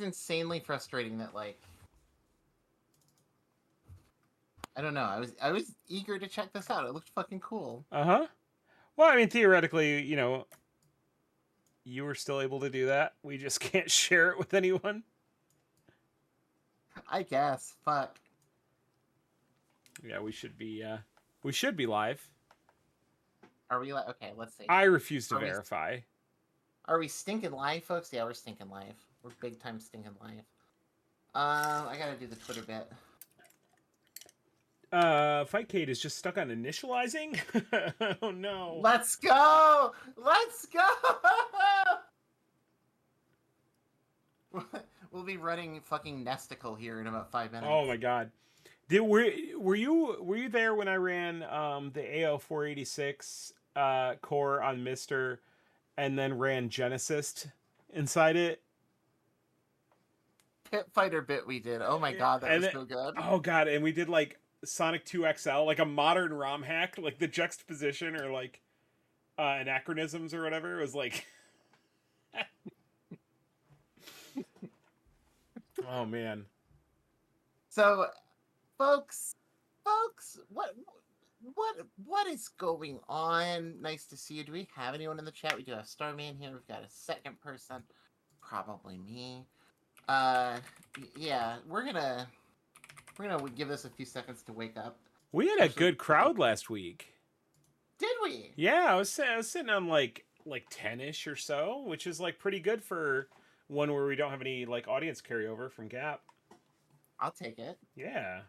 insanely frustrating that, like, I don't know. I was eager to check this out. It looked fucking cool. Uh-huh. Well, I mean, theoretically, you were still able to do that. We just can't share it with anyone. I guess. Fuck. Yeah, we should be live. Are we like? Okay, let's see. I refuse to Are we? verify. Are we stinking live, folks? Yeah, we're stinking live. We're big time stinking live. I gotta do the Twitter bit. Fightcade is just stuck on initializing. Oh no. Let's go! Let's go! We'll be running fucking Nesticle here in about 5 minutes. Oh my god. Were you there when I ran the AO 486 core on Mister and then ran Genesis inside it? Pit Fighter bit we did. Oh my god, that And was so good. oh god, and we did like Sonic 2 XL, like a modern ROM hack, like the juxtaposition or like anachronisms or whatever. It was like oh man. So, folks, what is going on? Nice to see you. Do we have anyone in the chat? We do have Starman here. We've got a second person, probably me. Yeah, we're gonna give this a few seconds to wake up. We had a good crowd last week. Did we? Yeah, I was sitting on like 10ish or so, which is like pretty good for one where we don't have any like audience carryover from Gap. I'll take it. Yeah.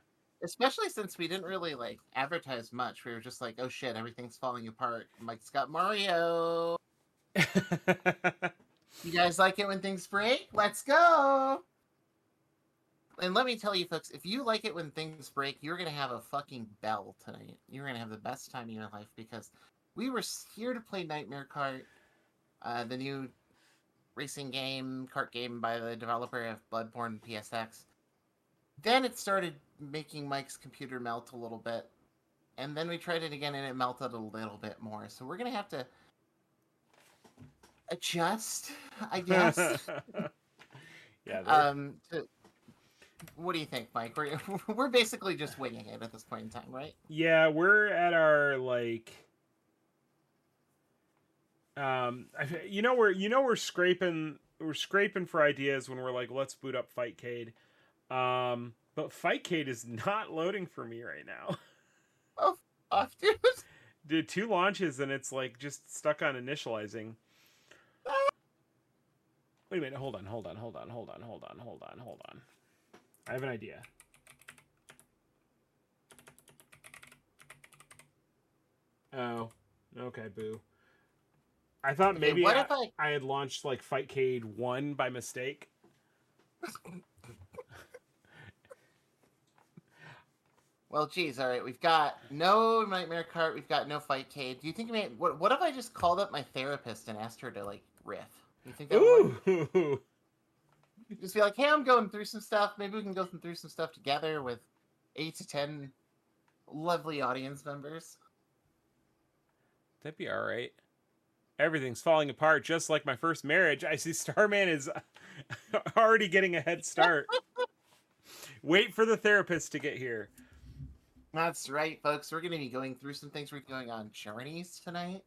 Especially since we didn't really like advertise much. We were just like, oh shit, everything's falling apart. Mike's got Mario. You guys like it when things break? Let's go! And let me tell you, folks, if you like it when things break, you're going to have a fucking bell tonight. You're going to have the best time of your life because we were here to play Nightmare Kart, the new racing game, kart game by the developer of Bloodborne PSX. Then it started making Mike's computer melt a little bit. And then we tried it again and it melted a little bit more. So we're going to have to adjust, I guess. Yeah. What do you think, Mike? We're basically just winging it at this point in time, right? Yeah, we're at our like we're scraping for ideas when we're like, let's boot up Fightcade. But Fightcade is not loading for me right now. Oh, fuck, dude. Did 2 launches and it's like just stuck on initializing. Wait a minute, hold on. I have an idea. Oh, okay, boo. I thought maybe I had launched like Fightcade 1 by mistake. Well, geez, all right. We've got no Nightmare Kart. We've got no Fightcade. Do you think what if I just called up my therapist and asked her to like riff? Do you think that would work? Just be like, hey, I'm going through some stuff. Maybe we can go through some stuff together with 8 to 10 lovely audience members. That'd be all right. Everything's falling apart just like my first marriage. I see Starman is already getting a head start. Wait for the therapist to get here. That's right, folks. We're going to be going through some things. We're going on journeys tonight.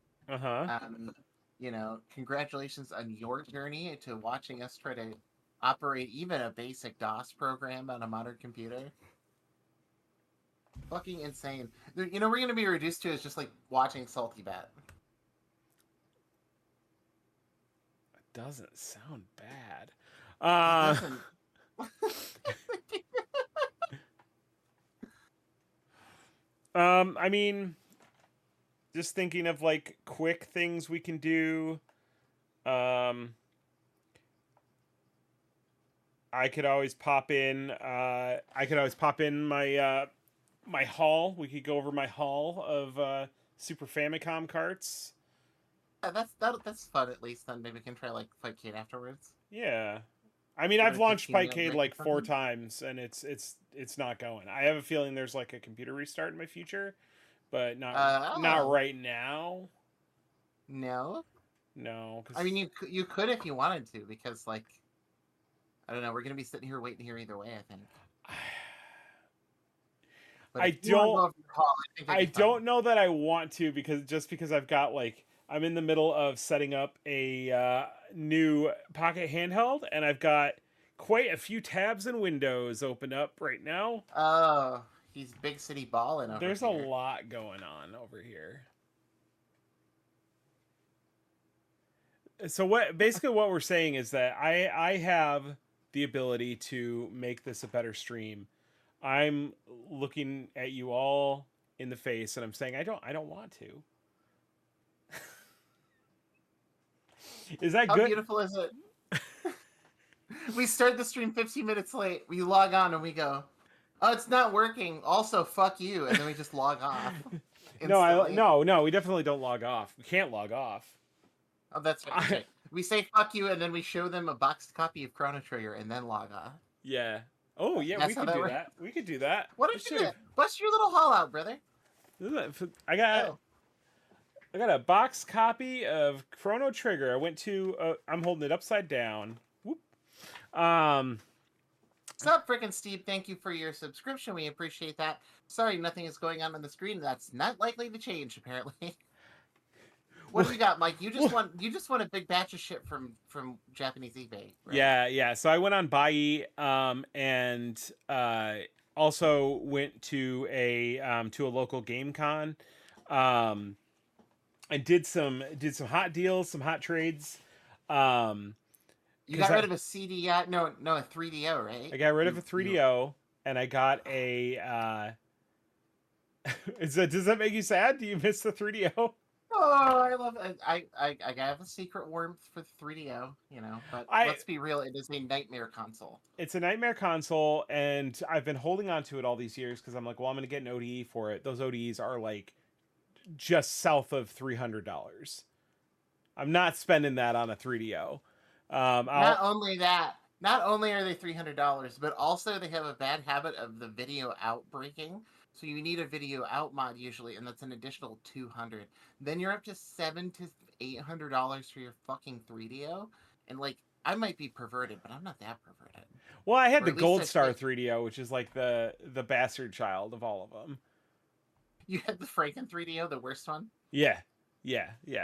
Congratulations on your journey to watching us try to operate even a basic DOS program on a modern computer. Fucking insane. We're going to be reduced to is just like watching Salty Bat. Doesn't sound bad. I mean, just thinking of like quick things we can do. I could always pop in. My my haul. We could go over my haul of Super Famicom carts. Yeah, that's fun. At least then maybe we can try like Fightcade afterwards. Yeah, I mean I've launched Fightcade like 4 times and it's not going. I have a feeling there's like a computer restart in my future, but not right now. No. No. I mean you could if you wanted to because like I don't know. We're gonna be sitting here waiting here either way, I think. But I if you want to go don't. over your call, I think it'd I be fun. don't know that I want to because I've got like I'm in the middle of setting up a new pocket handheld and I've got quite a few tabs and windows open up right now. Oh, he's big city balling over There's a here. lot going on over here. So what we're saying is that I have the ability to make this a better stream. I'm looking at you all in the face and I'm saying I don't want to. Is that How good? beautiful is it? We start the stream 15 minutes late. We log on and we go, oh, it's not working. Also, fuck you. And then we just log off instantly. No, we definitely don't log off. We can't log off. Oh, that's right. That's right. We say fuck you and then we show them a boxed copy of Chrono Trigger and then log off. Yeah. Oh yeah, That's we how could that do works. that. We could do that. What did you do? Bust your little haul out, brother. I got Oh. I got a box copy of Chrono Trigger. I went to. I'm holding it upside down. Whoop. What's up, frickin' Steve? Thank you for your subscription. We appreciate that. Sorry, nothing is going on the screen. That's not likely to change, apparently. What do you got, Mike? You just want a big batch of shit from Japanese eBay, right? Yeah. So I went on Bai, and also went to a local game con, and did some hot deals, some hot trades. You got rid of a CDI, no, a 3DO, right? I got rid of a 3DO, and I got a. Does that make you sad? Do you miss the 3DO? Oh, I love it. I have a secret warmth for the 3DO, but let's be real, it is a nightmare console. It's a nightmare console, and I've been holding on to it all these years because I'm like, well, I'm going to get an ODE for it. Those ODEs are like just south of $300. I'm not spending that on a 3DO. Not only that, not only are they $300, but also they have a bad habit of the video outbreaking. So you need a video out mod usually, and that's an additional $200. Then you're up to $700 to $800 for your fucking 3DO, and like I might be perverted, but I'm not that perverted. Well, I had the Gold Star 3DO, which is like the bastard child of all of them. You had the Franken 3DO, the worst one. Yeah.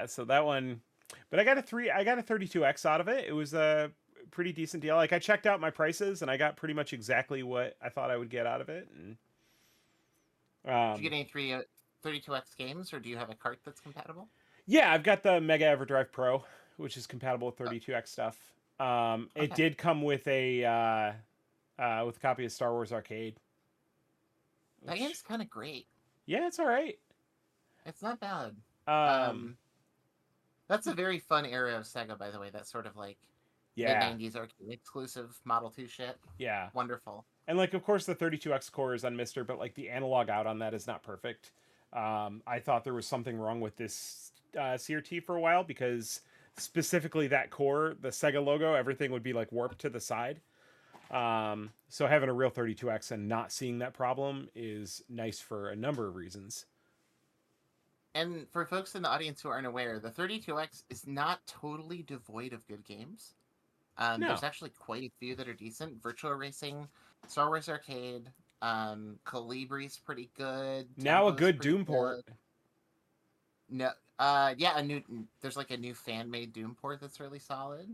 So that one, but I got a 32X out of it. It was a pretty decent deal. Like I checked out my prices, and I got pretty much exactly what I thought I would get out of it. And did you get any 32X games, or do you have a cart that's compatible? Yeah, I've got the Mega EverDrive Pro, which is compatible with 32X stuff. It did come with a copy of Star Wars Arcade. That game's kind of great. Yeah, it's all right. It's not bad. That's a very fun era of Sega, by the way. That sort of like mid-90s arcade exclusive Model 2 shit. Yeah. Wonderful. And like, of course, the 32X core is on Mister, but like the analog out on that is not perfect. I thought there was something wrong with this CRT for a while because specifically that core, the Sega logo, everything would be like warped to the side. So having a real 32X and not seeing that problem is nice for a number of reasons. And for folks in the audience who aren't aware, the 32X is not totally devoid of good games. No. There's actually quite a few that are decent. Virtua Racing, Star Wars Arcade, Calibri's pretty good. Now a good Doom port. No, there's like a new fan-made Doom port that's really solid.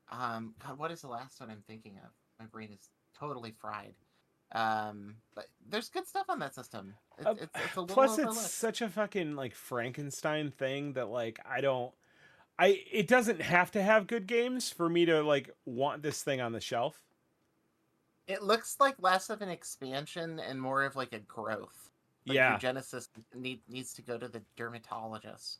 God, what is the last one I'm thinking of? My brain is totally fried. But there's good stuff on that system. It's a little plus overlooked. It's such a fucking like Frankenstein thing that like it doesn't have to have good games for me to like want this thing on the shelf. It looks like less of an expansion and more of like a growth. Like your Genesis needs to go to the dermatologist.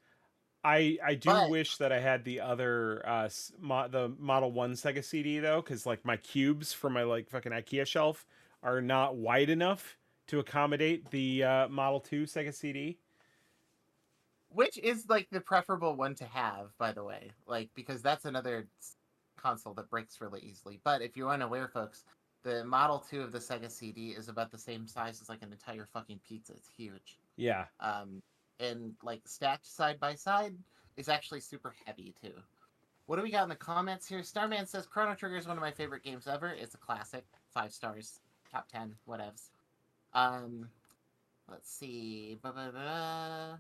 I do wish that I had the other the Model 1 Sega CD though, because like my cubes for my like fucking IKEA shelf are not wide enough to accommodate the Model 2 Sega CD. Which is like the preferable one to have, by the way, like because that's another console that breaks really easily. But if you're unaware, folks, the Model 2 of the Sega CD is about the same size as like an entire fucking pizza. It's huge. Yeah. And like stacked side by side is actually super heavy too. What do we got in the comments here? Starman says Chrono Trigger is one of my favorite games ever. It's a classic, 5 stars, top 10, whatevs. Let's see. Freaking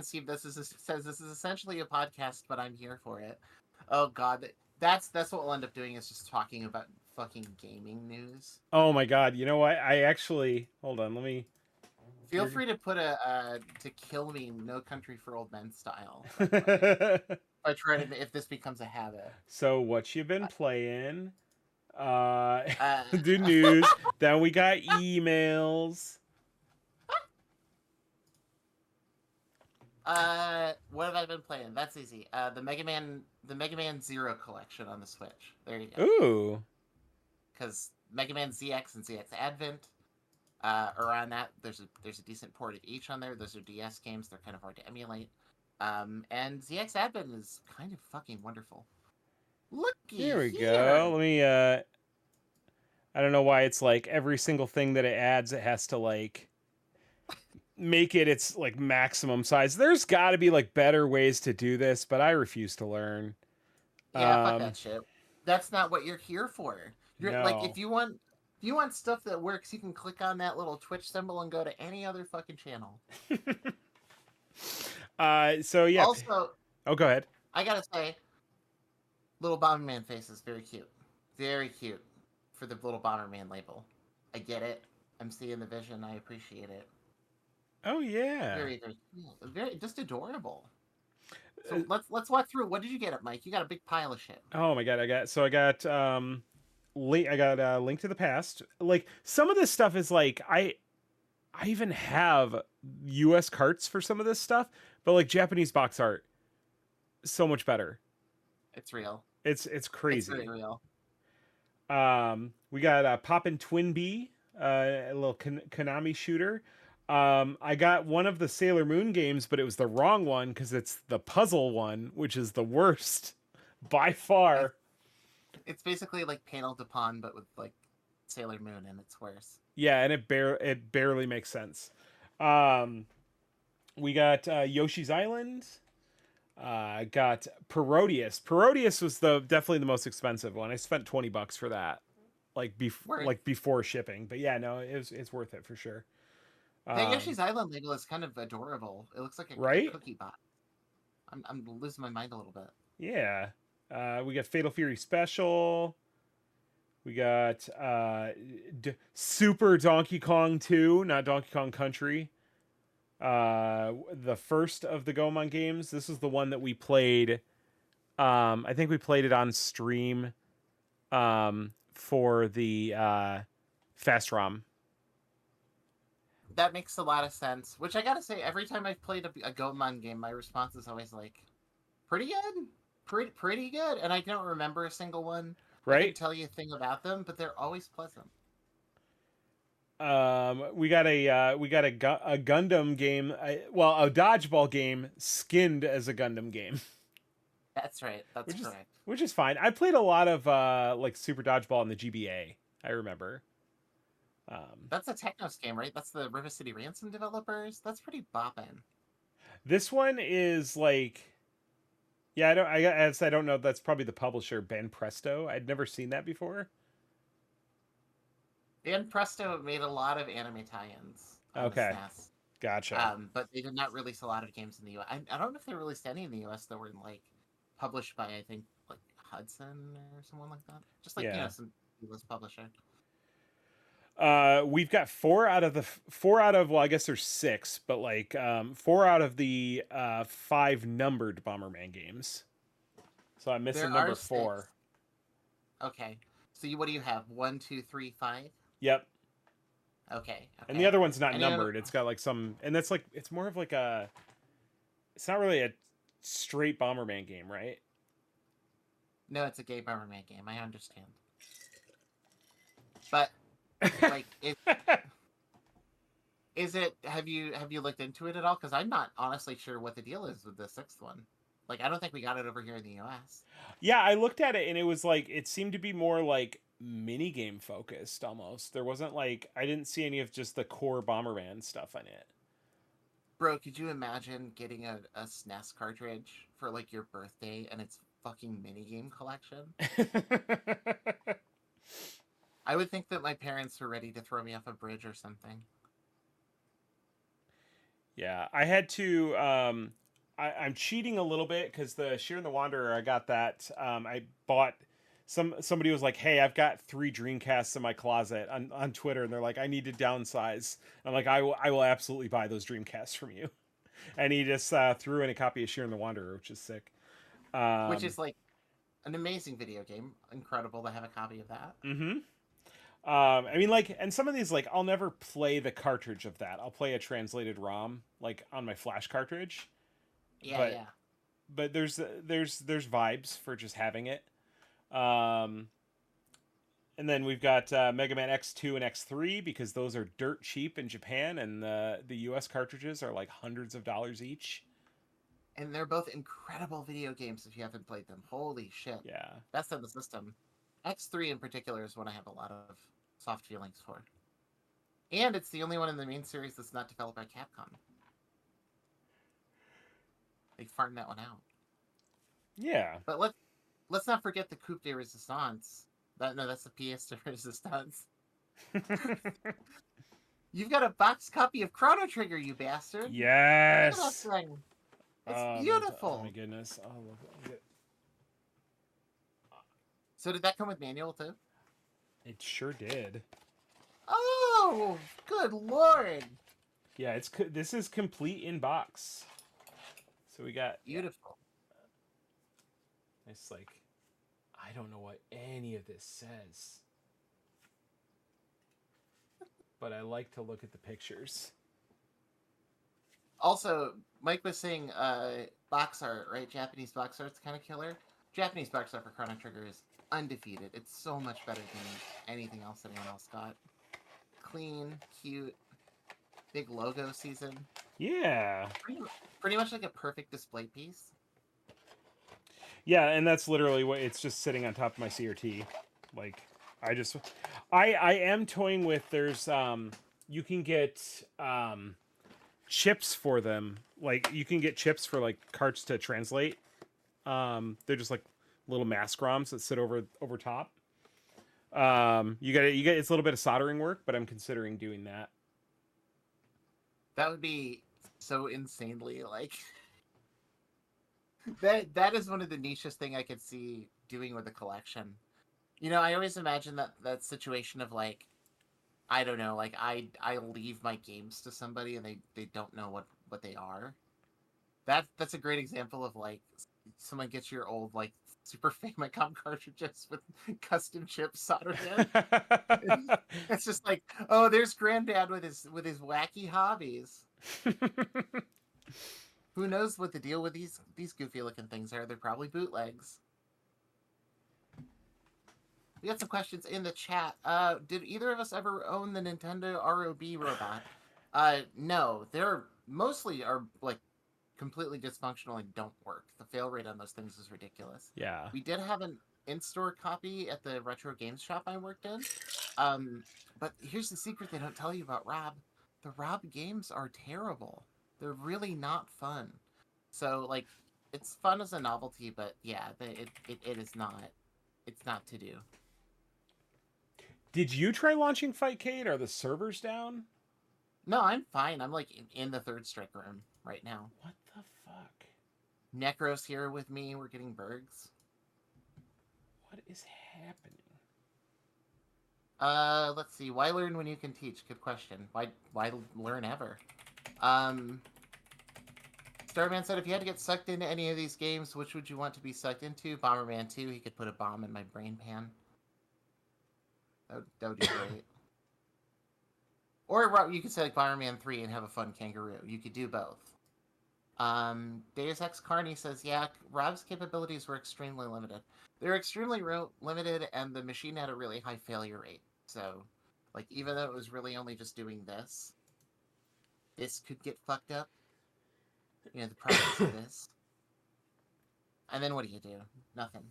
Steve, says this is essentially a podcast, but I'm here for it. Oh God, that's what we'll end up doing is just talking about fucking gaming news. Oh my God! You know what? I actually hold on. Let me. Feel free to put to kill me, No Country for Old Men style. If this becomes a habit. So what you been playing? Uh, The news. Then we got emails. What have I been playing? That's easy. The Mega Man Zero collection on the Switch. There you go. Ooh. Because Mega Man ZX and ZX Advent are on that. There's a decent port of each on there. Those are DS games. They're kind of hard to emulate. And ZX Advent is kind of fucking wonderful. Looky Here we here. go. Let me. I don't know why it's like every single thing that it adds, it has to like make it its like maximum size. There's got to be like better ways to do this, but I refuse to learn. Yeah, fuck that shit. That's not what you're here for. You're like No. if you want stuff that works, you can click on that little Twitch symbol and go to any other fucking channel. So yeah. Also, oh, go ahead. I gotta say, little Bomberman face is very cute. Very cute for the little Bomberman label. I get it. I'm seeing the vision. I appreciate it. Oh yeah. Very, very, very just adorable. So let's walk through. What did you get up, Mike? You got a big pile of shit. Oh my God. I got Link to the Past. Like some of this stuff is like I even have US carts for some of this stuff, but like Japanese box art so much better. It's real. It's crazy. It's very real. We got Poppin' Twin Bee, a little Konami shooter. I got one of the Sailor Moon games, but it was the wrong one because it's the puzzle one, which is the worst by far. It's basically like Panel de Pon, but with like Sailor Moon, and it's worse. Yeah, and it barely makes sense. We got Yoshi's Island. Got Parodius. Parodius was definitely the most expensive one. I spent $20 for that, like before shipping. But yeah, no, it's worth it for sure. The Yoshi's Island label is kind of adorable. It looks like a cookie box. I'm losing my mind a little bit. Yeah. We got Fatal Fury Special. We got Super Donkey Kong 2, not Donkey Kong Country. The first of the Gomon games. This is the one that we played. I think we played it on stream for the Fast ROM. That makes a lot of sense. Which I gotta say, every time I've played a Gomon game, my response is always like, pretty good. Pretty good. And I don't remember a single one. Right? I can tell you a thing about them, but they're always pleasant. We got a Gundam game, a dodgeball game skinned as a Gundam game. That's right. That's correct. Which is fine. I played a lot of like Super Dodgeball in the GBA. I remember. That's a Technos game, right? That's the River City Ransom developers. That's pretty boppin'. This one is like, yeah, I don't know. That's probably the publisher, Ben Presto. I'd never seen that before. Dan Presto made a lot of anime tie-ins. Okay, gotcha. But they did not release a lot of games in the U.S. I don't know if they released any in the U.S. that were like published by, I think, like Hudson or someone like that. Just like some U.S. publisher. We've got four out of well, I guess there's 6, but like 4 out of the 5 numbered Bomberman games. So I'm missing number 4. 6. Okay. So what do you have? 1, 2, 3, 5? Yep. Okay. And the other one's not numbered. It's got like some, and that's like, it's more of like it's not really a straight Bomberman game, right? No, it's a gay Bomberman game. I understand. But like, is it? Have you looked into it at all? Because I'm not honestly sure what the deal is with the 6th one. Like, I don't think we got it over here in the U.S. Yeah, I looked at it and it was like, it seemed to be more like mini game focused almost. There wasn't like, I didn't see any of just the core Bomberman stuff in it. Bro, could you imagine getting a SNES cartridge for like your birthday and it's fucking minigame collection. I would think that my parents were ready to throw me off a bridge or something. Yeah, I had to. I'm cheating a little bit because the Sheer and the Wanderer, I got that. I bought somebody was like, "Hey, I've got 3 Dreamcasts in my closet" on Twitter, and they're like, "I need to downsize." I'm like, I will absolutely buy those Dreamcasts from you." And he just threw in a copy of Sheer and the Wanderer, which is sick. Which is like an amazing video game. Incredible to have a copy of that. Mm-hmm. I mean, like, and some of these, like, I'll never play the cartridge of that. I'll play a translated ROM, like, on my Flash cartridge. Yeah, But yeah. there's vibes for just having it. Um, and then we've got Mega Man X2 and X3 because those are dirt cheap in Japan, and the US cartridges are like hundreds of dollars each. And they're both incredible video games if you haven't played them. Holy shit. Yeah. Best of the system. X3 in particular is one I have a lot of soft feelings for. And it's the only one in the main series that's not developed by Capcom. They farmed that one out. Yeah. But let's not forget the Coupe de Resistance. That's the pièce de Resistance. You've got a box copy of Chrono Trigger, you bastard. Yes. Look at that thing. It's Oh beautiful. my goodness. Oh, look at it. So did that come with manual too? It sure did. Oh, good lord. Yeah, this is complete in box. So we got Beautiful. It's like, I don't know what any of this says, but I like to look at the pictures. Also, Mike was saying box art, right? Japanese box art's kind of killer. Japanese box art for Chrono Trigger is undefeated. It's so much better than anything else anyone else got. Clean, cute, big logo season. Yeah. Pretty much like a perfect display piece. Yeah, and that's literally what it's just sitting on top of my CRT. Like, I am toying with, there's you can get chips for them. Like, you can get chips for like carts to translate. They're just like little mask ROMs that sit over top. You get it's a little bit of soldering work, but I'm considering doing that. That would be so insanely like that is one of the nichest thing I could see doing with a collection. You know, I always imagine that situation of like, I don't know, like I leave my games to somebody and they don't know what they are. That's a great example of like someone gets your old like Super Famicom cartridges with custom chips soldered in. It's just like, oh, there's Granddad with his wacky hobbies. Who knows what the deal with these goofy looking things are? They're probably bootlegs. We got some questions in the chat. Did either of us ever own the Nintendo ROB robot? No. They're mostly are like completely dysfunctional and don't work. The fail rate on those things is ridiculous. Yeah. We did have an in-store copy at the retro games shop I worked in. But here's the secret they don't tell you about Rob. The Rob games are terrible. They're really not fun. So like, it's fun as a novelty, but yeah, it is not. It's not to do. Did you try launching Fightcade? Are the servers down? No, I'm fine. I'm like in the third strike room right now. What the fuck? Necro's here with me. We're getting bergs. What is happening? Let's see. Why learn when you can teach? Good question. Why learn ever? Starman said, if you had to get sucked into any of these games, which would you want to be sucked into? Bomberman 2. He could put a bomb in my brain pan. That would be great. Or you could say like Bomberman 3 and have a fun kangaroo. You could do both. Deus Ex Carney says, yeah, Rob's capabilities were extremely limited. They're extremely limited, and the machine had a really high failure rate. So, like, even though it was really only just doing this could get fucked up. You know, the progress of this. And then what do you do? Nothing.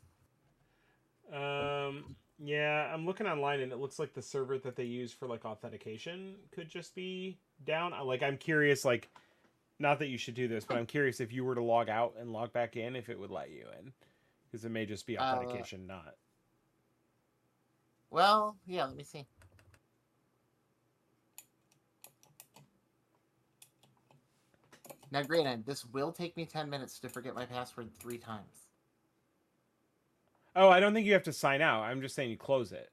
Yeah, I'm looking online and it looks like the server that they use for like authentication could just be down. Like, I'm curious, like, not that you should do this, but I'm curious if you were to log out and log back in, if it would let you in. Because it may just be Uh, authentication, not. well, yeah. Let me see. Now, granted, this will take me 10 minutes to forget my password 3 times. Oh, I don't think you have to sign out. I'm just saying you close it.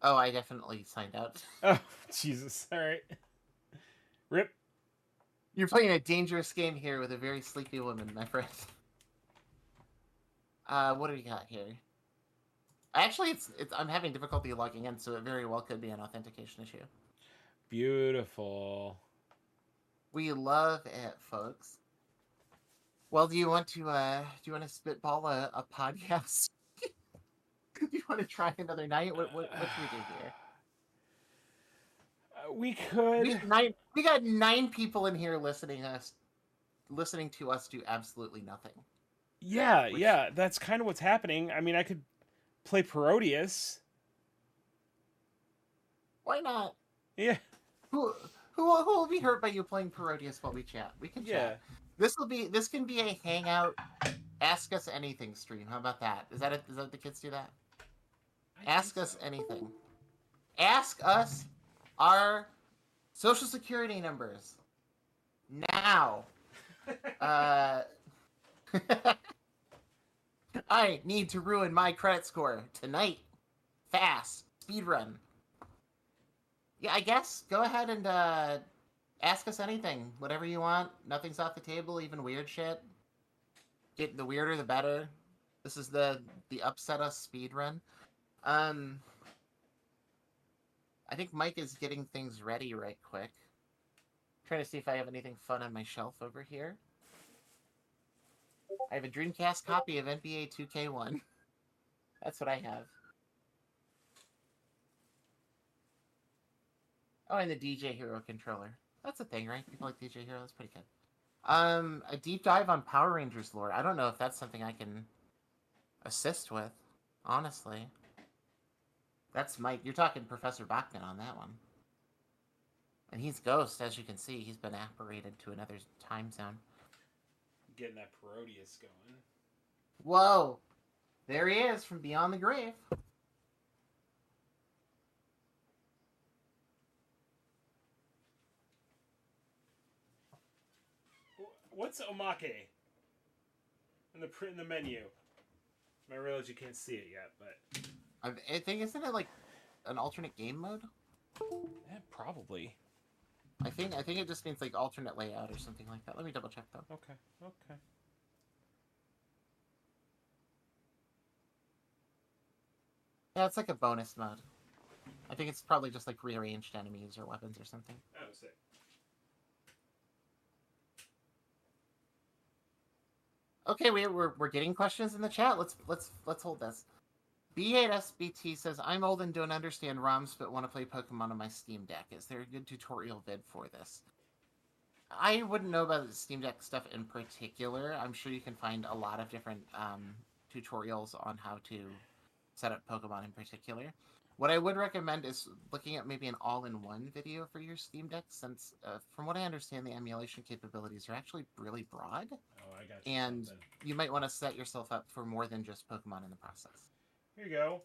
Oh, I definitely signed out. Oh, Jesus. All right. Rip. You're playing a dangerous game here with a very sleepy woman, my friend. What do we got here? Actually, it's I'm having difficulty logging in, so it very well could be an authentication issue. Beautiful. We love it, folks. Well, do you want to spitball a podcast? Do you want to try another night? What should we do here? We could. We got 9 people in here listening to us do absolutely nothing. Yeah, yeah, that's kind of what's happening. I mean, I could play Parodius. Why not? Yeah. Who will be hurt by you playing Parodius while we chat? We can chat. This can be a hangout. Ask us anything stream. How about that? Is that the kids do that? Ask us anything. Ask us our social security numbers now. I need to ruin my credit score tonight. Fast. Speedrun. Yeah, I guess. Go ahead and ask us anything. Whatever you want. Nothing's off the table, even weird shit. Get the weirder the better. This is the upset us speedrun. I think Mike is getting things ready right quick. Trying to see if I have anything fun on my shelf over here. I have a Dreamcast copy of NBA 2K1. That's what I have. Oh, and the DJ Hero controller. That's a thing, right? People like DJ Hero. That's pretty good. A deep dive on Power Rangers lore. I don't know if that's something I can assist with, honestly. That's Mike. You're talking Professor Bachman on that one. And he's Ghost, as you can see. He's been apparated to another time zone. Getting that Parodius going. Whoa! There he is from beyond the grave. What's omake? In the menu. I realize you can't see it yet, but I think isn't it like an alternate game mode? yeah, probably. I think it just means like alternate layout or something like that. Let me double check though. Okay. Yeah, it's like a bonus mode. I think it's probably just like rearranged enemies or weapons or something. Oh, sick. Okay, we're getting questions in the chat. Let's hold this. B8SBT says, I'm old and don't understand ROMs but want to play Pokemon on my Steam Deck. Is there a good tutorial vid for this? I wouldn't know about the Steam Deck stuff in particular. I'm sure you can find a lot of different tutorials on how to set up Pokemon in particular. What I would recommend is looking at maybe an all-in-one video for your Steam Deck, since from what I understand, the emulation capabilities are actually really broad. Oh, I got you. And you might want to set yourself up for more than just Pokemon in the process. Here you go.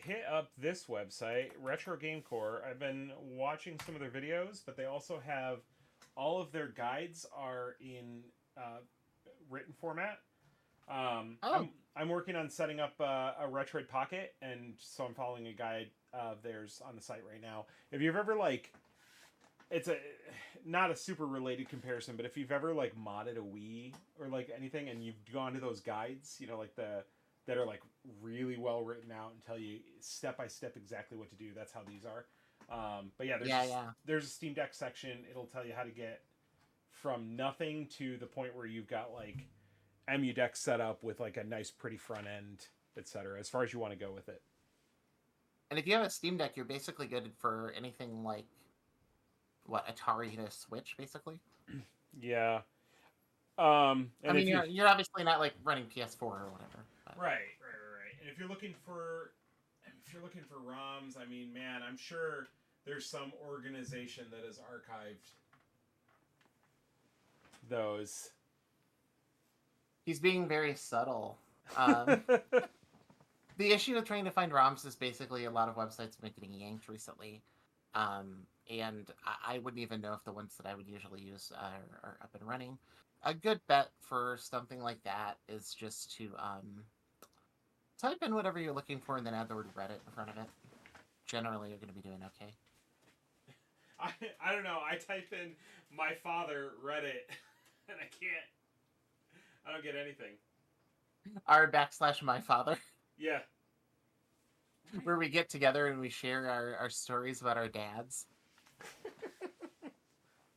Hit up this website, Retro Game Core. I've been watching some of their videos, but they also have all of their guides are in written format. I'm working on setting up a Retroid Pocket, and so I'm following a guide of theirs on the site right now. If you've ever it's not a super related comparison, but if you've ever modded a Wii or anything, and you've gone to those guides, that are really well written out and tell you step by step exactly what to do. That's how these are. But yeah, there's a Steam Deck section. It'll tell you how to get from nothing to the point where you've got EMU deck set up with a nice pretty front end, etc. As far as you want to go with it. And if you have a Steam Deck, you're basically good for anything like Atari to Switch, basically. Yeah. I mean, you're obviously not running PS4 or whatever. But. Right. And if you're looking for ROMs, I mean, man, I'm sure there's some organization that has archived those. He's being very subtle. The issue with trying to find ROMs is basically a lot of websites have been getting yanked recently. And I wouldn't even know if the ones that I would usually use are up and running. A good bet for something like that is just to type in whatever you're looking for and then add the word Reddit in front of it. Generally, you're going to be doing okay. I don't know. I type in my father Reddit, and I don't get anything. r/my father. Yeah. Where we get together and we share our stories about our dads.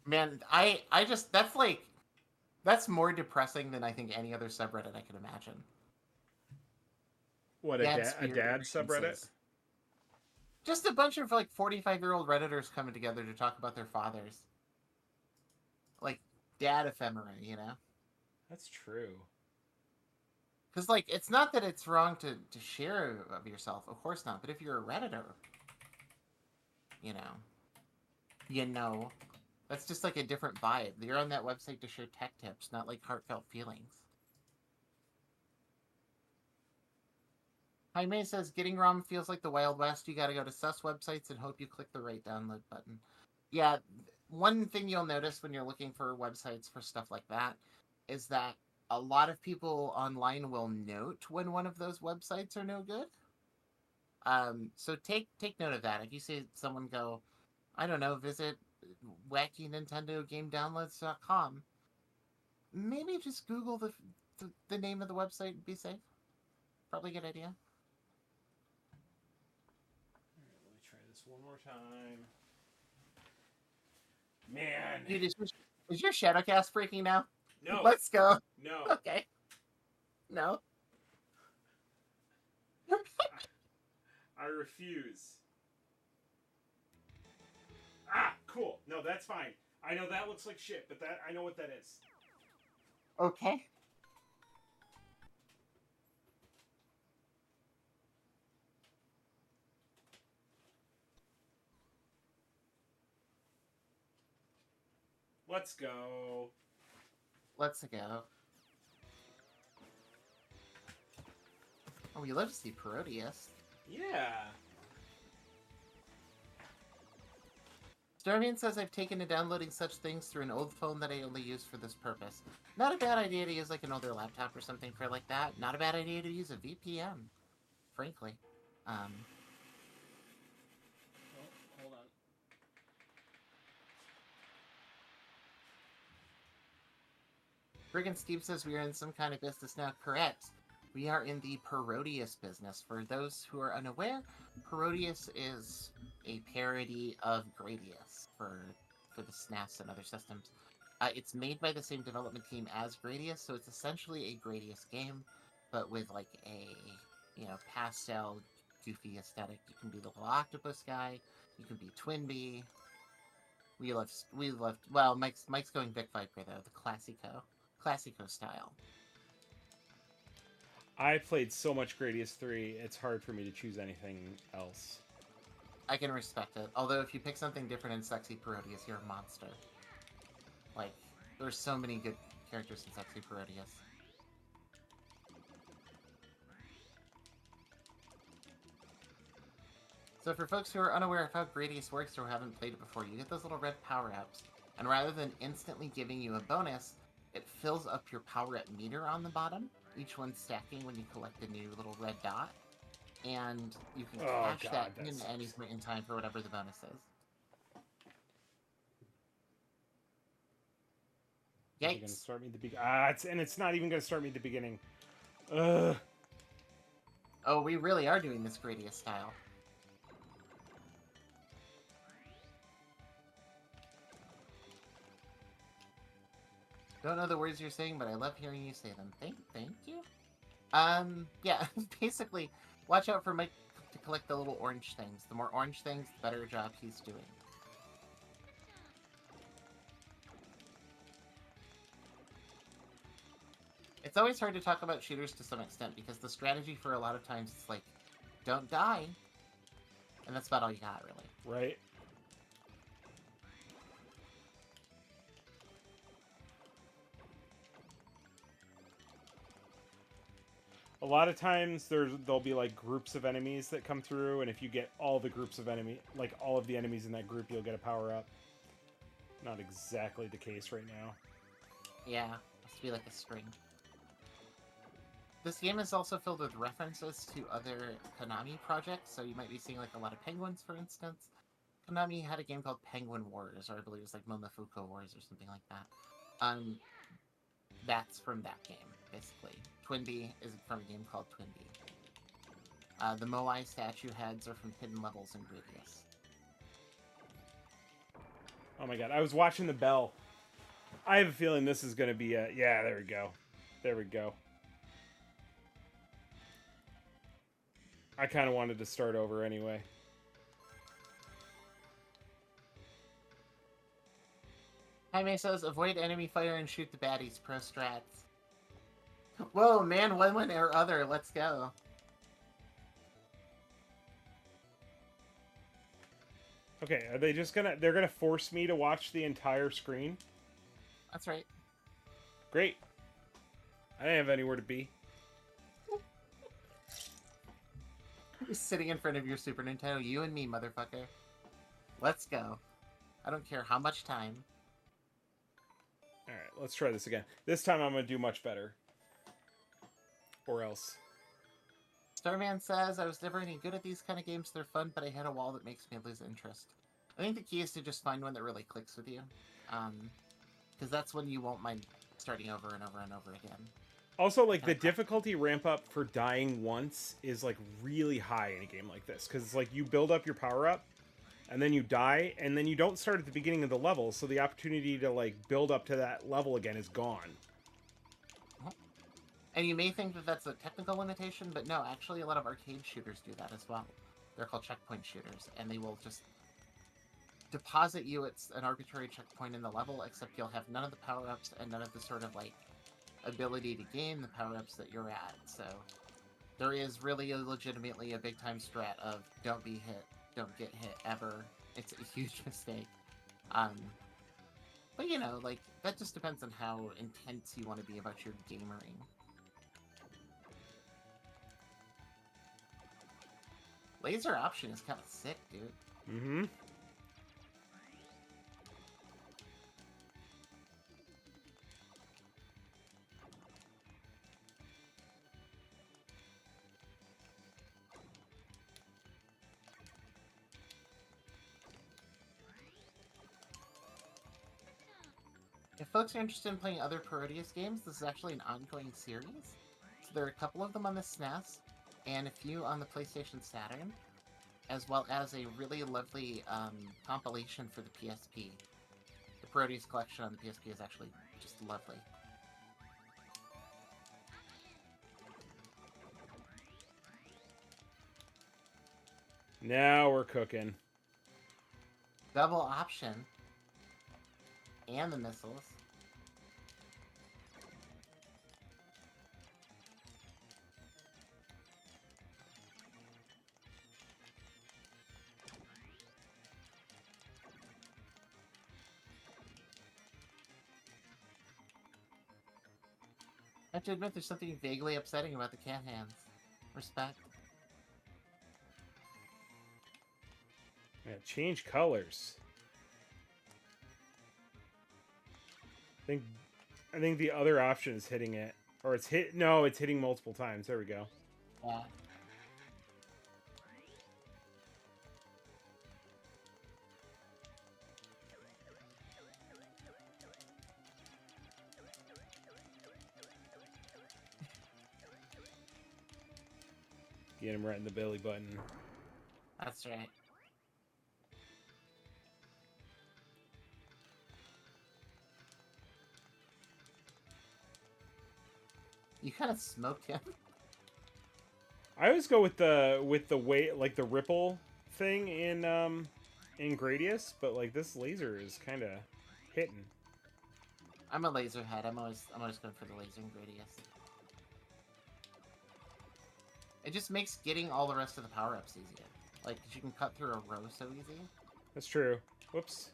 Man, I just that's more depressing than I think any other subreddit I can imagine. What, a dad subreddit? Just a bunch of like 45-year-old Redditors coming together to talk about their fathers. Like dad ephemera, you know? That's true. Because like it's not that it's wrong to share of yourself, of course not. But if you're a Redditor, you know, that's just like a different vibe. You're on that website to share tech tips, not like heartfelt feelings. Jaime says, getting ROM feels like the Wild West. You gotta go to sus websites and hope you click the right download button. Yeah, one thing you'll notice when you're looking for websites for stuff like that is that a lot of people online will note when one of those websites are no good. So take note of that. If you see someone go, I don't know, visit wacky-nintendo-game-downloads.com, maybe just Google the name of the website and be safe. Probably a good idea. Let me try this one more time. Man. Dude, is your Shadowcast breaking now? No. Let's go. No. Okay. No. I refuse. Ah, cool. No, that's fine. I know that looks like shit, but I know what that is. Okay. Let's go. Let's go. Oh, we love to see Parodius. Yeah. Starman says, I've taken to downloading such things through an old phone that I only use for this purpose. Not a bad idea to use like an older laptop or something for like that. Not a bad idea to use a VPN, frankly. Oh, hold on. Friggin' Steve says we are in some kind of business now. Correct. We are in the Parodius business. For those who are unaware, Parodius is a parody of Gradius for the SNES and other systems. It's made by the same development team as Gradius, so it's essentially a Gradius game, but with like a pastel, goofy aesthetic. You can be the little octopus guy. You can be Twinbee. We love. Well, Mike's going Vic Viper though, the Classico style. I played so much Gradius 3, it's hard for me to choose anything else. I can respect it. Although if you pick something different in Sexy Parodius, you're a monster. Like, there's so many good characters in Sexy Parodius. So for folks who are unaware of how Gradius works or haven't played it before, you get those little red power-ups. And rather than instantly giving you a bonus, it fills up your power-up meter on the bottom. Each one stacking when you collect a new little red dot. And you can cash that in at any point in time for whatever the bonus is. Yikes. Gonna start me at the it's not even going to start me at the beginning. Ugh. Oh, we really are doing this Gradius style. Don't know the words you're saying, but I love hearing you say them. Thank you. Yeah, basically, watch out for Mike to collect the little orange things. The more orange things, the better job he's doing. It's always hard to talk about shooters to some extent, because the strategy for a lot of times is like, don't die. And that's about all you got, really. Right. A lot of times there'll be like groups of enemies that come through, and if you get all the groups of like all of the enemies in that group, you'll get a power up. Not exactly the case right now. Yeah, must be like a string. This game is also filled with references to other Konami projects, so you might be seeing like a lot of penguins, for instance. Konami had a game called Penguin Wars, or I believe it was like Momofuku Wars or something like that. That's from that game, basically. Twinbee is from a game called Twinbee. The Moai statue heads are from hidden levels in Gradius. Oh my god, I was watching the bell. I have a feeling this is going to be a... Yeah, there we go. There we go. I kind of wanted to start over anyway. Jaime says, avoid enemy fire and shoot the baddies, pro strats. Whoa, man, one or other, let's go. Okay, are they just gonna... They're gonna force me to watch the entire screen? That's right. Great. I didn't have anywhere to be. You're sitting in front of your Super Nintendo, you and me, motherfucker. Let's go. I don't care how much time. Alright, let's try this again. This time I'm gonna do much better. Or else. Starman says, I was never any good at these kind of games. They're fun, but I hit a wall that makes me lose interest. I think the key is to just find one that really clicks with you. Because that's when you won't mind starting over and over and over again. Also, like, the difficulty ramp up for dying once is, like, really high in a game like this. Because, like, you build up your power-up, and then you die, and then you don't start at the beginning of the level, so the opportunity to, like, build up to that level again is gone. And you may think that that's a technical limitation, but no, actually a lot of arcade shooters do that as well. They're called checkpoint shooters, and they will just deposit you at an arbitrary checkpoint in the level, except you'll have none of the power-ups and none of the sort of, like, ability to gain the power-ups that you're at. So there is really legitimately a big-time strat of don't be hit, don't get hit ever. It's a huge mistake. But you know, like, that just depends on how intense you want to be about your gamering. Laser option is kind of sick, dude. Mm-hmm. If folks are interested in playing other Parodius games, this is actually an ongoing series. So there are a couple of them on the SNES, and a few on the PlayStation Saturn, as well as a really lovely compilation for the PSP. The Parodius collection on the PSP is actually just lovely. Now we're cooking. Double option. And the missiles. I have to admit, there's something vaguely upsetting about the cat hands. Respect. Yeah, change colors. I think the other option is hitting it. Or it's hit... No, it's hitting multiple times. There we go. Yeah. Get him right in the belly button. That's right. You kind of smoked him. I always go with the weight, like the ripple thing in Gradius, but like this laser is kind of hitting. I'm a laser head. I'm always going for the laser in Gradius. It just makes getting all the rest of the power-ups easier. Like, 'cause you can cut through a row so easy. That's true. Whoops.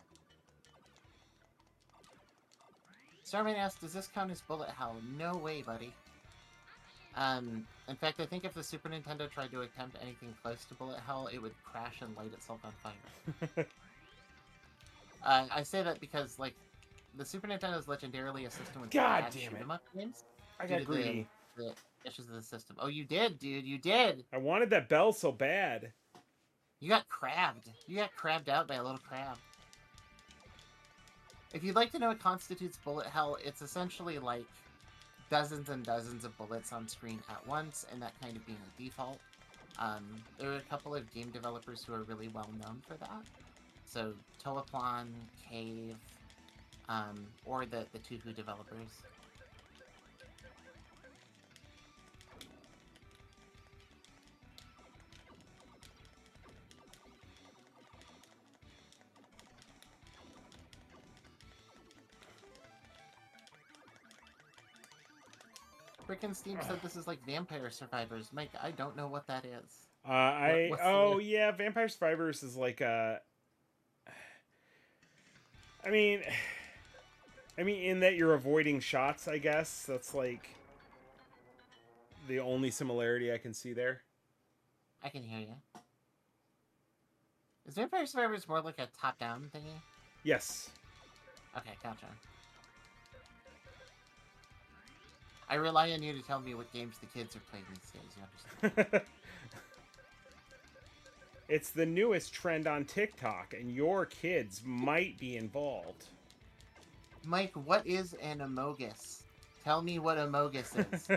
Starman asks, does this count as bullet hell? No way, buddy. In fact, I think if the Super Nintendo tried to attempt anything close to bullet hell, it would crash and light itself on fire. I say that because, like, the Super Nintendo is legendarily a system with God bad damn shoot it. 'em up games. I Due got to greedy. the issues of the system. Oh, you did, dude. You did. I wanted that bell so bad. You got crabbed. You got crabbed out by a little crab. If you'd like to know what constitutes bullet hell, it's essentially like dozens and dozens of bullets on screen at once, and that kind of being a default. There are a couple of game developers who are really well known for that. So Toaplan, Cave, or the Tuhu developers. Frickin' Steam said this is like Vampire Survivors. Mike, I don't know what that is. Yeah, Vampire Survivors is like a. I mean, in that you're avoiding shots. I guess that's like the only similarity I can see there. I can hear you. Is Vampire Survivors more like a top-down thingy? Yes. Okay, gotcha. I rely on you to tell me what games the kids are playing these days, you understand? It's the newest trend on TikTok, and your kids might be involved. Mike, what is an amogus? Tell me what amogus is.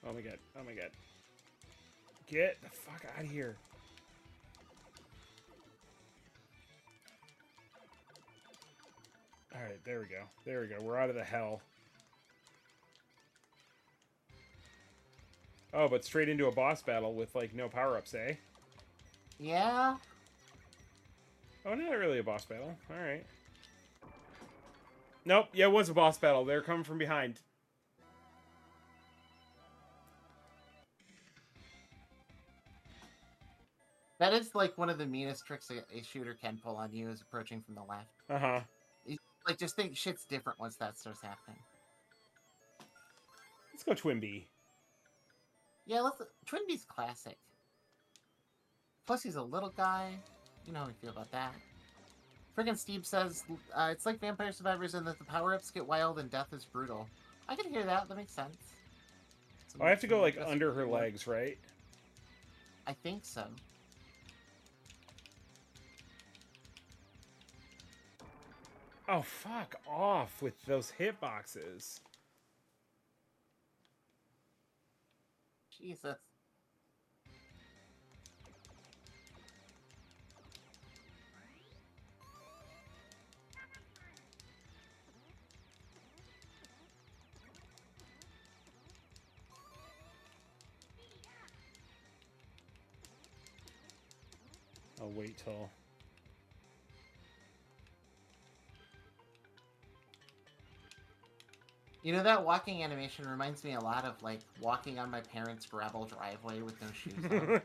Oh my god. Oh my god. Get the fuck out of here. Alright, there we go. There we go. We're out of the hell. Oh, but straight into a boss battle with, like, no power-ups, eh? Yeah? Oh, not really a boss battle. Alright. Nope, yeah, it was a boss battle. They're coming from behind. That is, like, one of the meanest tricks a shooter can pull on you is approaching from the left. Uh-huh. Like, just think shit's different once that starts happening. Let's go Twinbee. Yeah, Twinbee's classic. Plus, he's a little guy. You know how we feel about that. Friggin' Steve says, it's like Vampire Survivors in that the power-ups get wild and death is brutal. I can hear that. That makes sense. Oh, I have to go, like, under her legs, right? I think so. Oh, fuck off with those hitboxes. Jesus. I'll wait till... You know, that walking animation reminds me a lot of, like, walking on my parents' gravel driveway with no shoes on.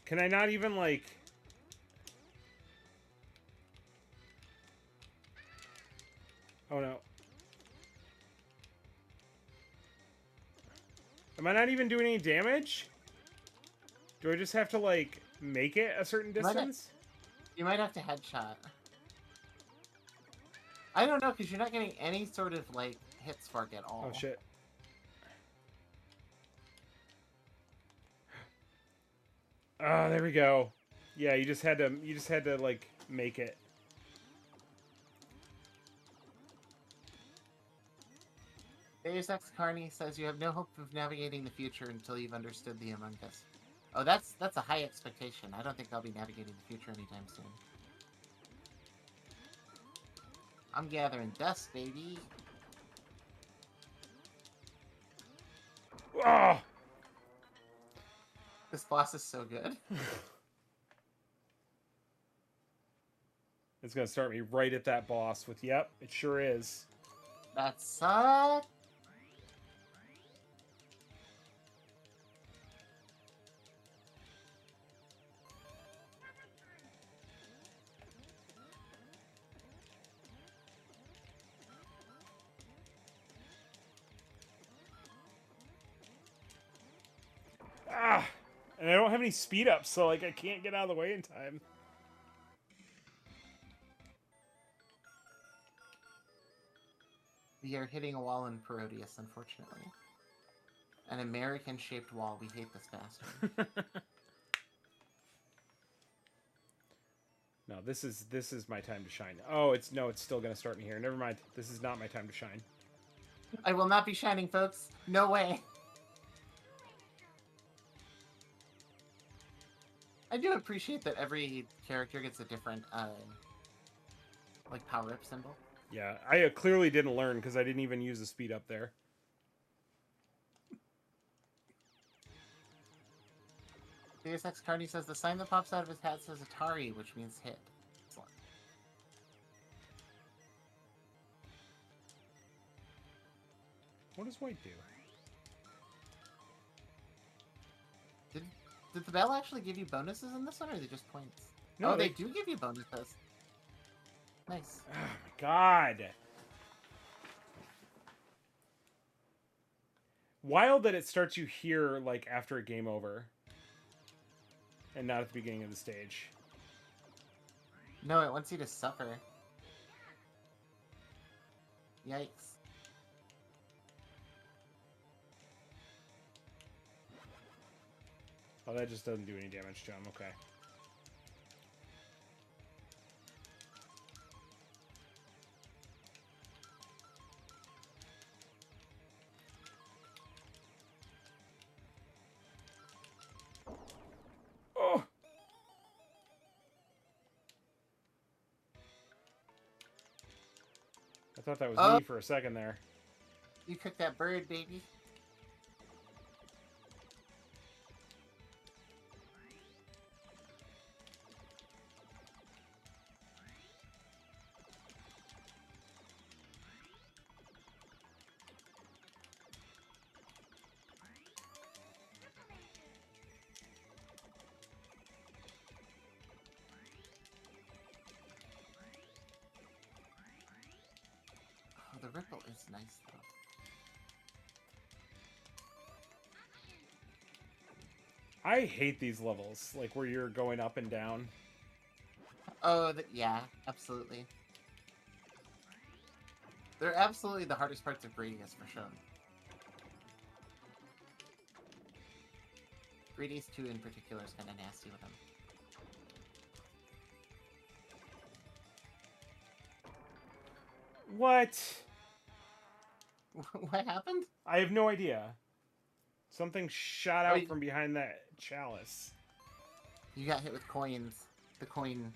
Can I not even, like... Oh, no. Am I not even doing any damage? Do I just have to, like, make it a certain distance? You might have to headshot. I don't know, because you're not getting any sort of, like, hit spark at all. Oh, shit. Oh, there we go. Yeah, you just had to, like, make it. Deus Ex Carney says you have no hope of navigating the future until you've understood the Among Us. Oh, that's a high expectation. I don't think I'll be navigating the future anytime soon. I'm gathering dust, baby. Oh! This boss is so good. It's gonna start me right at that boss with, yep, it sure is. That sucks. any speed ups, so like I can't get out of the way in time. We are hitting a wall in Parodius, unfortunately. An American-shaped wall. We hate this bastard. No, this is my time to shine. Oh, it's still gonna start me here. Never mind. This is not my time to shine. I will not be shining, folks. No way. I do appreciate that every character gets a different, like, power-up symbol. Yeah, I clearly didn't learn because I didn't even use the speed up there. Deus Ex Carney says the sign that pops out of his hat says Atari, which means hit. Excellent. What does white do? Did the bell actually give you bonuses in this one, or are they just points? No, oh, they do give you bonuses. Nice. Oh my god. Wild that it starts you here, like, after a game over. And not at the beginning of the stage. No, it wants you to suffer. Yikes. Oh, that just doesn't do any damage to him. Okay. Oh! I thought that was me for a second there. You cooked that bird, baby. Oh, the ripple is nice, though. I hate these levels, like where you're going up and down. Oh, yeah, absolutely. They're absolutely the hardest parts of Gradius, for sure. Gradius 2 in particular is kind of nasty with them. What? What happened? I have no idea. Something shot out you... from behind that chalice. You got hit with coins. The coin...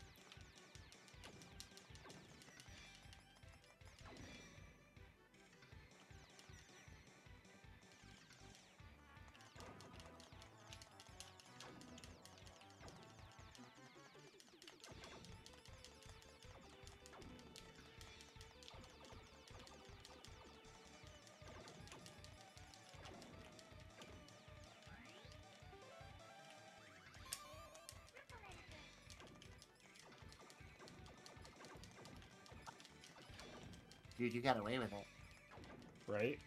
Dude, you got away with it. Right?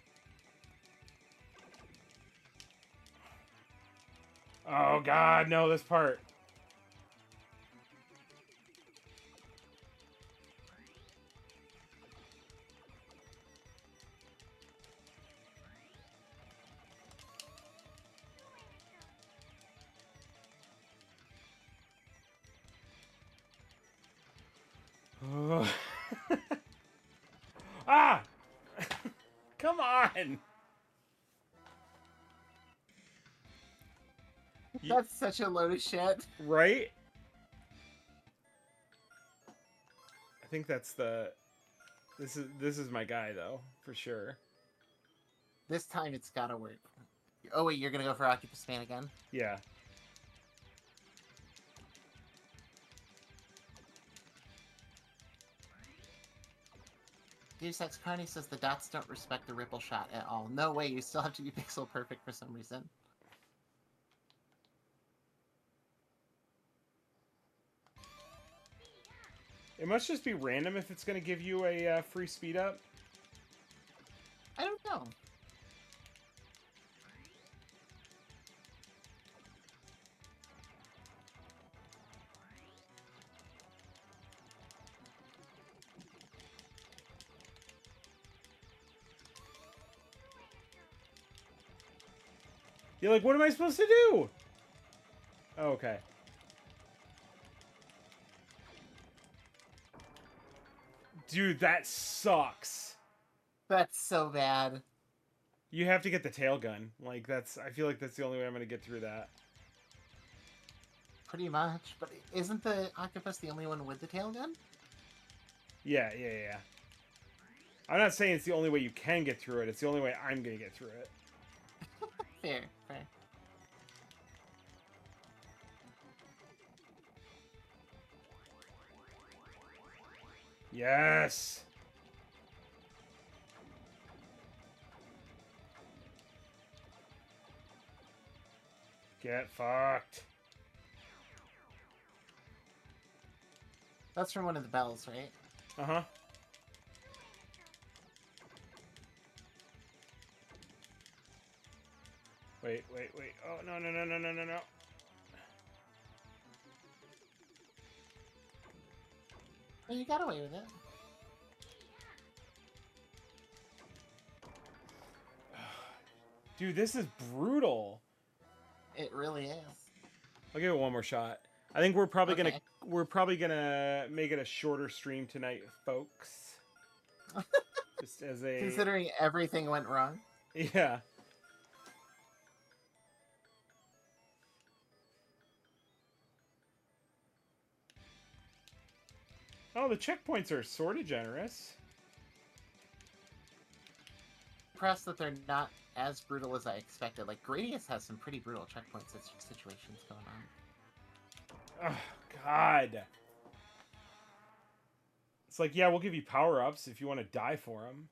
Oh god, no, this part. Oh. Ah! Come on! That's such a load of shit. Right? I think that's the... This is my guy, though, for sure. This time it's gotta work. Oh wait, you're gonna go for Octopus Span again? Yeah. Deus Ex Carney says the dots don't respect the ripple shot at all. No way, you still have to be pixel perfect for some reason. It must just be random if it's going to give you a free speed up. I don't know. You're like, what am I supposed to do? Oh, okay. Dude, that sucks. That's so bad. You have to get the tail gun. Like, I feel like that's the only way I'm going to get through that. Pretty much. But isn't the octopus the only one with the tail gun? Yeah. I'm not saying it's the only way you can get through it. It's the only way I'm going to get through it. Fair. Yes! Get fucked. That's from one of the bells, right? Uh-huh. Wait. Oh, no. Well, you got away with it. Dude, this is brutal. It really is. I'll give it one more shot. I think we're probably Okay. gonna make it a shorter stream tonight, folks. Just as a Considering everything went wrong. yeah. Oh, the checkpoints are sort of generous. Impressed that they're not as brutal as I expected. Like, Gradius has some pretty brutal checkpoint situations going on. Oh, God. It's like, yeah, we'll give you power-ups if you want to die for them.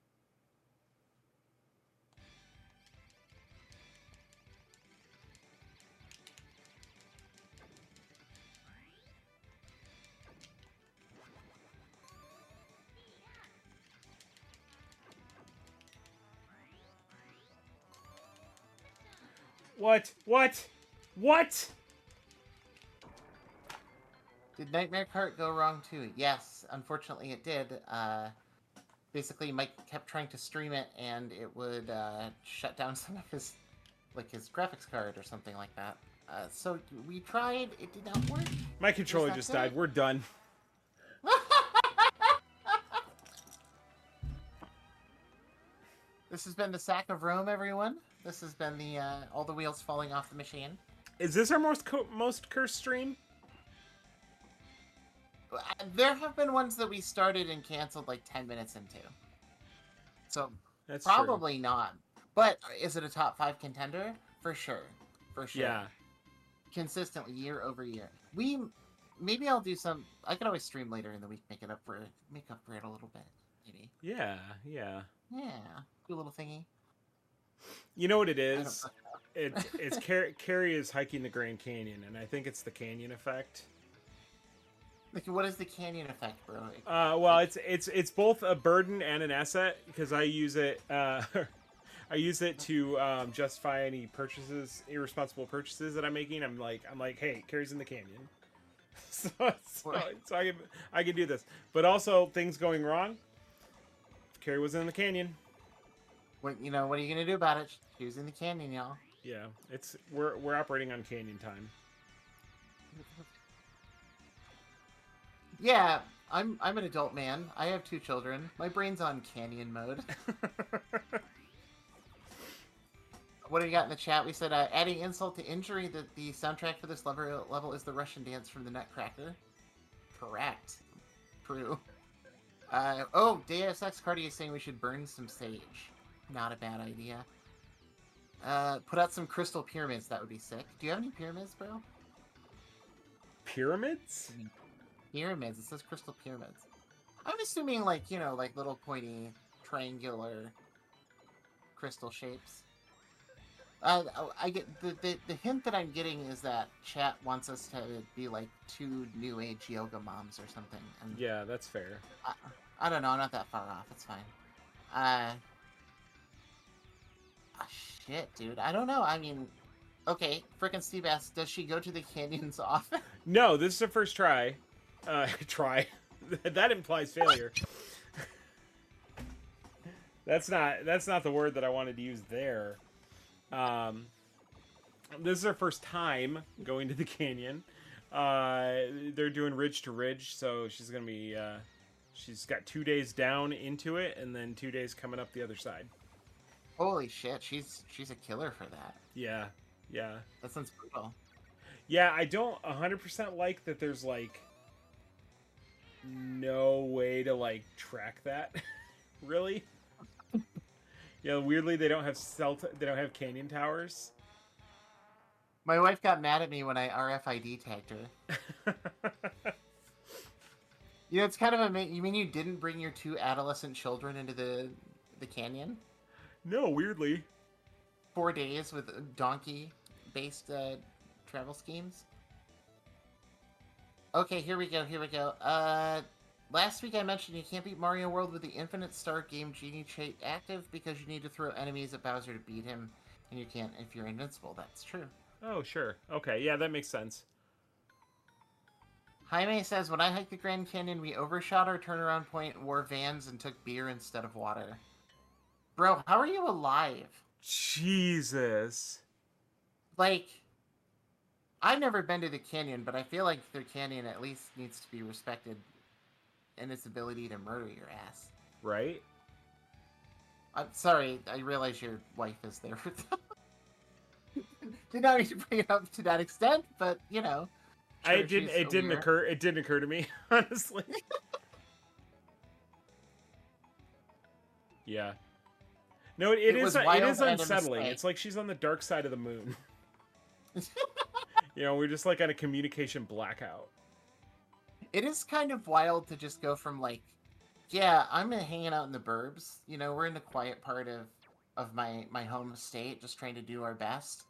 What? Did Nightmare Cart go wrong too? Yes, unfortunately it did. Basically, Mike kept trying to stream it, and it would shut down some of his graphics card or something like that. So we tried. It did not work. My controller just died. We're done. This has been the Sack of Rome, everyone. This has been the all the wheels falling off the machine. Is this our most cursed stream? There have been ones that we started and canceled like 10 minutes into. So That's probably not. But is it a top 5 contender? For sure. Yeah. Consistently, year over year. Maybe I'll do some. I could always stream later in the week, make up for it a little bit, maybe. Yeah. Do a little thingy. You know what it is? It's Carrie is hiking the Grand Canyon, and I think it's the canyon effect. Like, what is the canyon effect, bro? Well, it's both a burden and an asset because I use it. I use it to justify any irresponsible purchases that I'm making. I'm like, hey, Carrie's in the canyon, so I can do this. But also things going wrong. Carrie was in the canyon. What are you gonna do about it? She was in the canyon, y'all. Yeah, we're operating on canyon time. Yeah, I'm an adult man. I have 2 children. My brain's on canyon mode. What do you got in the chat? We said, adding insult to injury, that the soundtrack for this level is the Russian dance from the Nutcracker. Correct. True. Deus Ex Cardi is saying we should burn some sage. Not a bad idea. Put out some crystal pyramids. That would be sick. Do you have any pyramids, bro? Pyramids? Pyramids. It says crystal pyramids. I'm assuming, like little pointy, triangular crystal shapes. I get the hint that I'm getting is that chat wants us to be like 2 new age yoga moms or something. And yeah, that's fair. I don't know. I'm not that far off. It's fine. Shit, dude. I don't know. I mean, okay, frickin' Seabass, does she go to the canyons often? No, this is her first try. Try. That implies failure. That's not the word that I wanted to use there. This is her first time going to the canyon. They're doing ridge to ridge, so she's gonna be. She's got 2 days down into it, and then 2 days coming up the other side. Holy shit, she's a killer for that. Yeah, yeah, That sounds brutal. yeah. I don't 100% like that. There's like no way to like track that. Really? Yeah. Weirdly, they don't have They don't have canyon towers. My wife got mad at me when I RFID tagged her. You know, it's kind of amazing. You mean you didn't bring your 2 adolescent children into the canyon? No, weirdly. 4 days with donkey-based travel schemes? Okay, here we go, here we go. Last week I mentioned you can't beat Mario World with the Infinite Star Game Genie trait active because you need to throw enemies at Bowser to beat him, and you can't if you're invincible. That's true. Oh, sure. Okay, yeah, that makes sense. Jaime says, when I hiked the Grand Canyon, we overshot our turnaround point, wore Vans, and took beer instead of water. Bro, how are you alive? Jesus. Like, I've never been to the canyon, but I feel like their canyon at least needs to be respected in its ability to murder your ass. Right? I'm sorry, I realize your wife is there. Did not need to bring it up to that extent, but, you know. Sure, It didn't occur to me, honestly. Yeah. No, it is unsettling. It's like she's on the dark side of the moon. You know, we're just like on a communication blackout. It is kind of wild to just go from like, yeah, I'm hanging out in the burbs. You know, we're in the quiet part of my home state, just trying to do our best.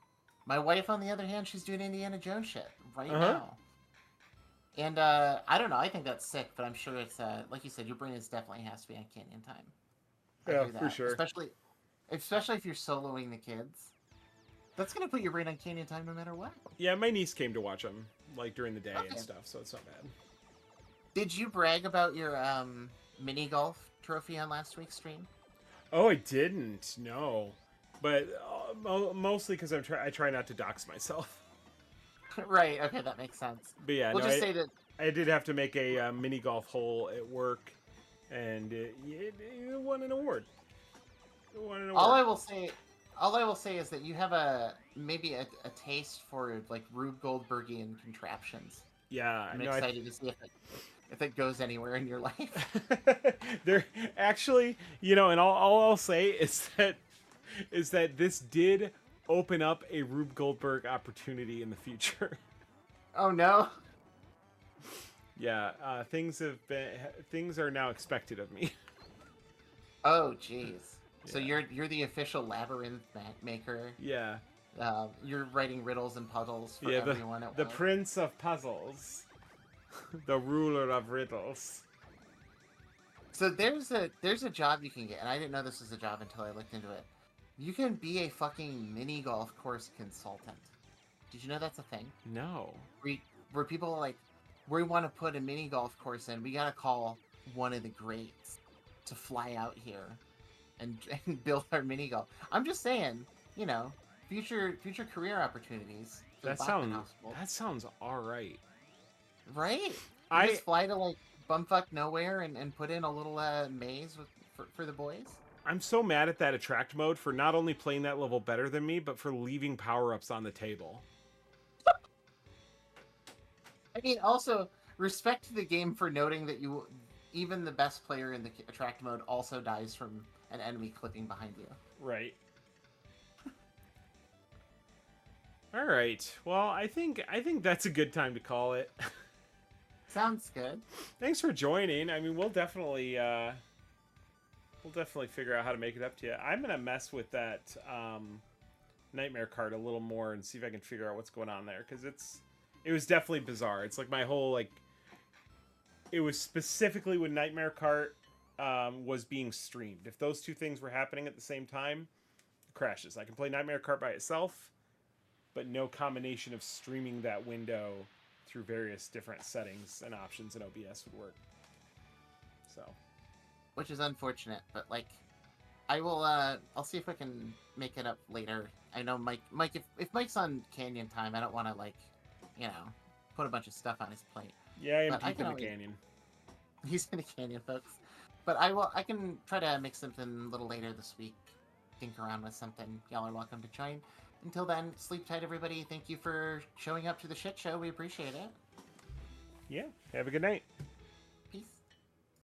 My wife, on the other hand, she's doing Indiana Jones shit right now. And I don't know. I think that's sick, but I'm sure it's like you said, your brain definitely has to be on Canyon time. Yeah, for sure. Especially if you're soloing the kids. That's gonna put your brain on Canyon time no matter what. Yeah, my niece came to watch them like during the day and stuff, so it's not bad. Did you brag about your mini golf trophy on last week's stream? Oh, I didn't. No, but mostly because I try not to dox myself. Right. Okay, that makes sense. But yeah, we'll just say that I did have to make a mini golf hole at work, and it won an award. All I will say is that you have maybe a taste for like Rube Goldbergian contraptions. Yeah, I'm excited to see if it goes anywhere in your life. They're actually, you know, and all I'll say is that this did open up a Rube Goldberg opportunity in the future. Oh no. Yeah, things are now expected of me. Oh jeez. Yeah. So you're the official labyrinth maker. Yeah. You're writing riddles and puzzles for everyone at the work. prince of puzzles, the ruler of riddles. So there's a job you can get, and I didn't know this was a job until I looked into it. You can be a fucking mini golf course consultant. Did you know that's a thing? No. Where people are like, we want to put a mini golf course in, we gotta call one of the greats to fly out here and build our mini golf. I'm just saying, you know, future career opportunities. That sounds all right. Right? You just fly to like bumfuck nowhere and put in a little maze for the boys. I'm so mad at that attract mode for not only playing that level better than me, but for leaving power-ups on the table. I mean, also, respect to the game for noting that even the best player in the attract mode also dies from an enemy clipping behind you. Right. All right. Well, I think that's a good time to call it. Sounds good. Thanks for joining. I mean, we'll definitely figure out how to make it up to you. I'm gonna mess with that nightmare card a little more and see if I can figure out what's going on there, because it was definitely bizarre. It's like my whole it was specifically when Nightmare Cart was being streamed. If those two things were happening at the same time, it crashes. I can play Nightmare Cart by itself, but no combination of streaming that window through various different settings and options in OBS would work. So, which is unfortunate, but like, I will. I'll see if I can make it up later. I know Mike. If Mike's on Canyon time, I don't want to like, put a bunch of stuff on his plate. Yeah, I am But I deep can in the always, canyon. he's in a canyon, folks. But I will. I can try to make something a little later this week. Think around with something. Y'all are welcome to join. Until then, sleep tight, everybody. Thank you for showing up to the shit show. We appreciate it. Yeah, have a good night.